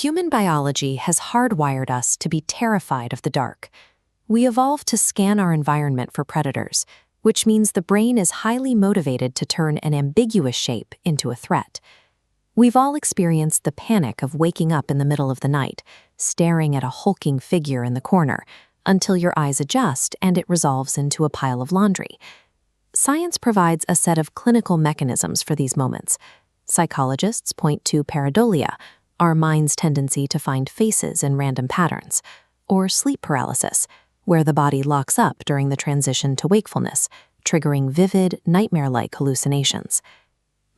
Human biology has hardwired us to be terrified of the dark. We evolved to scan our environment for predators, which means the brain is highly motivated to turn an ambiguous shape into a threat. We've all experienced the panic of waking up in the middle of the night, staring at a hulking figure in the corner, until your eyes adjust and it resolves into a pile of laundry. Science provides a set of clinical mechanisms for these moments. Psychologists point to pareidolia, our mind's tendency to find faces in random patterns, or sleep paralysis, where the body locks up during the transition to wakefulness, triggering vivid, nightmare-like hallucinations.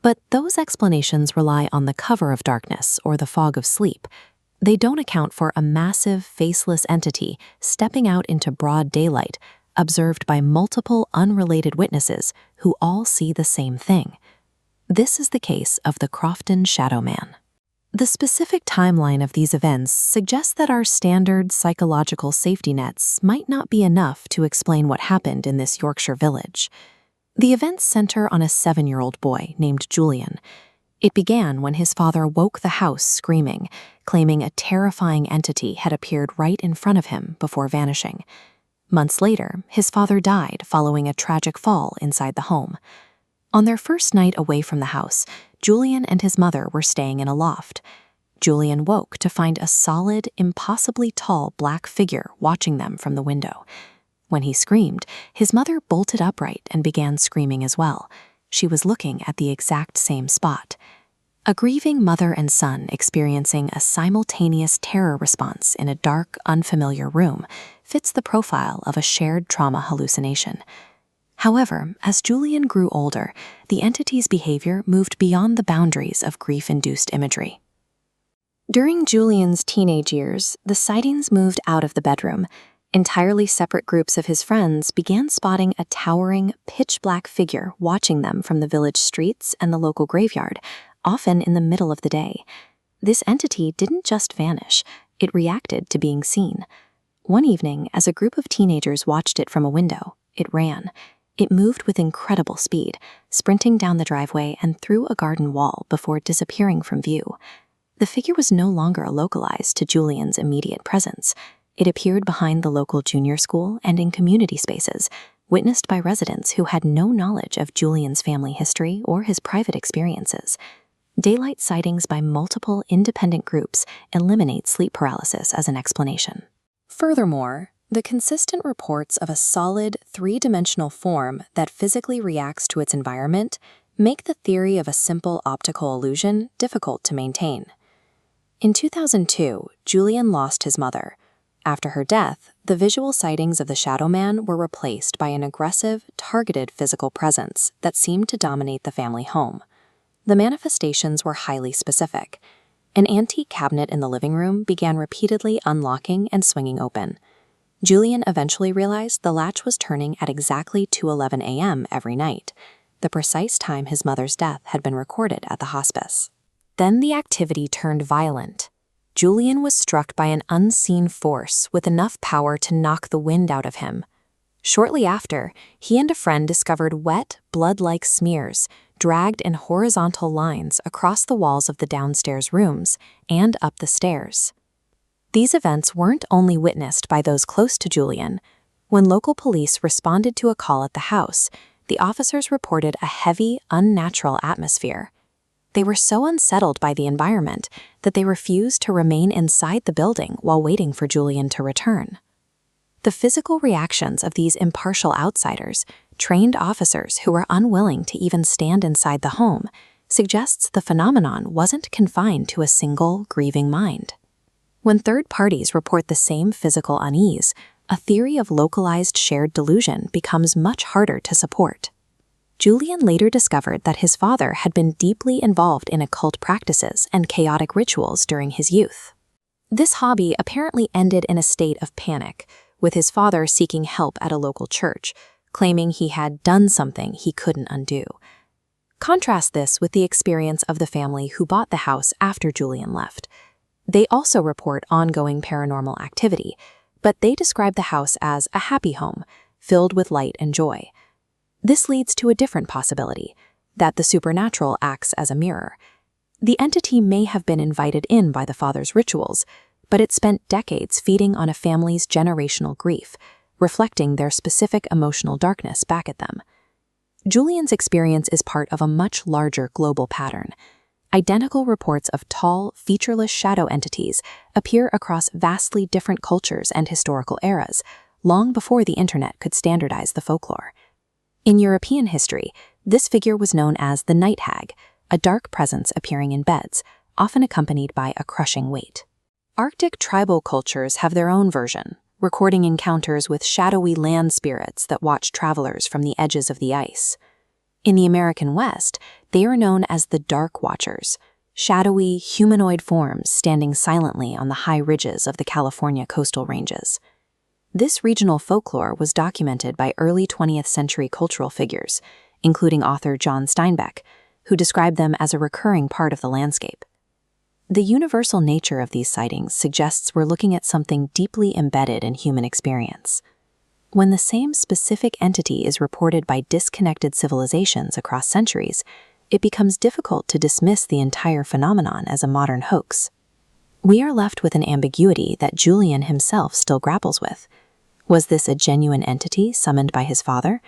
But those explanations rely on the cover of darkness or the fog of sleep. They don't account for a massive, faceless entity stepping out into broad daylight, observed by multiple unrelated witnesses who all see the same thing. This is the case of the Yorkshire Shadow Man. The specific timeline of these events suggests that our standard psychological safety nets might not be enough to explain what happened in this Yorkshire village. The events center on a 7-year-old boy named Julian. It began when his father woke the house screaming, claiming a terrifying entity had appeared right in front of him before vanishing. Months later, his father died following a tragic fall inside the home. On their first night away from the house, Julian and his mother were staying in a loft. Julian woke to find a solid, impossibly tall black figure watching them from the window. When he screamed, his mother bolted upright and began screaming as well. She was looking at the exact same spot. A grieving mother and son experiencing a simultaneous terror response in a dark, unfamiliar room fits the profile of a shared trauma hallucination. However, as Julian grew older, the entity's behavior moved beyond the boundaries of grief-induced imagery. During Julian's teenage years, the sightings moved out of the bedroom. Entirely separate groups of his friends began spotting a towering, pitch-black figure watching them from the village streets and the local graveyard, often in the middle of the day. This entity didn't just vanish, it reacted to being seen. One evening, as a group of teenagers watched it from a window, it ran. It moved with incredible speed, sprinting down the driveway and through a garden wall before disappearing from view. The figure was no longer localized to Julian's immediate presence. It appeared behind the local junior school and in community spaces, witnessed by residents who had no knowledge of Julian's family history or his private experiences. Daylight sightings by multiple independent groups eliminate sleep paralysis as an explanation. Furthermore, the consistent reports of a solid, three-dimensional form that physically reacts to its environment make the theory of a simple optical illusion difficult to maintain. In 2002, Julian lost his mother. After her death, the visual sightings of the Shadow Man were replaced by an aggressive, targeted physical presence that seemed to dominate the family home. The manifestations were highly specific. An antique cabinet in the living room began repeatedly unlocking and swinging open. Julian eventually realized the latch was turning at exactly 2:11 a.m. every night, the precise time his mother's death had been recorded at the hospice. Then the activity turned violent. Julian was struck by an unseen force with enough power to knock the wind out of him. Shortly after, he and a friend discovered wet, blood-like smears dragged in horizontal lines across the walls of the downstairs rooms and up the stairs. These events weren't only witnessed by those close to Julian. When local police responded to a call at the house, the officers reported a heavy, unnatural atmosphere. They were so unsettled by the environment that they refused to remain inside the building while waiting for Julian to return. The physical reactions of these impartial outsiders, trained officers who were unwilling to even stand inside the home, suggests the phenomenon wasn't confined to a single, grieving mind. When third parties report the same physical unease, a theory of localized shared delusion becomes much harder to support. Julian later discovered that his father had been deeply involved in occult practices and chaotic rituals during his youth. This hobby apparently ended in a state of panic, with his father seeking help at a local church, claiming he had done something he couldn't undo. Contrast this with the experience of the family who bought the house after Julian left. They also report ongoing paranormal activity, but they describe the house as a happy home, filled with light and joy. This leads to a different possibility, that the supernatural acts as a mirror. The entity may have been invited in by the father's rituals, but it spent decades feeding on a family's generational grief, reflecting their specific emotional darkness back at them. Julian's experience is part of a much larger global pattern. Identical reports of tall, featureless shadow entities appear across vastly different cultures and historical eras, long before the internet could standardize the folklore. In European history, this figure was known as the night hag, a dark presence appearing in beds, often accompanied by a crushing weight. Arctic tribal cultures have their own version, recording encounters with shadowy land spirits that watch travelers from the edges of the ice. In the American West, they are known as the Dark Watchers, shadowy, humanoid forms standing silently on the high ridges of the California coastal ranges. This regional folklore was documented by early 20th century cultural figures, including author John Steinbeck, who described them as a recurring part of the landscape. The universal nature of these sightings suggests we're looking at something deeply embedded in human experience. When the same specific entity is reported by disconnected civilizations across centuries, it becomes difficult to dismiss the entire phenomenon as a modern hoax. We are left with an ambiguity that Julian himself still grapples with. Was this a genuine entity summoned by his father,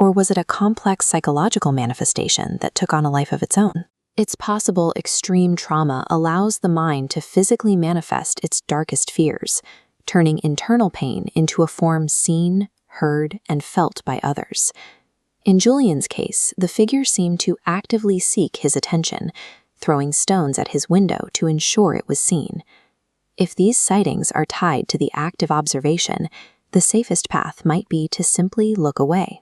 or was it a complex psychological manifestation that took on a life of its own? It's possible extreme trauma allows the mind to physically manifest its darkest fears, turning internal pain into a form seen, heard, and felt by others. In Julian's case, the figure seemed to actively seek his attention, throwing stones at his window to ensure it was seen. If these sightings are tied to the active observation, the safest path might be to simply look away.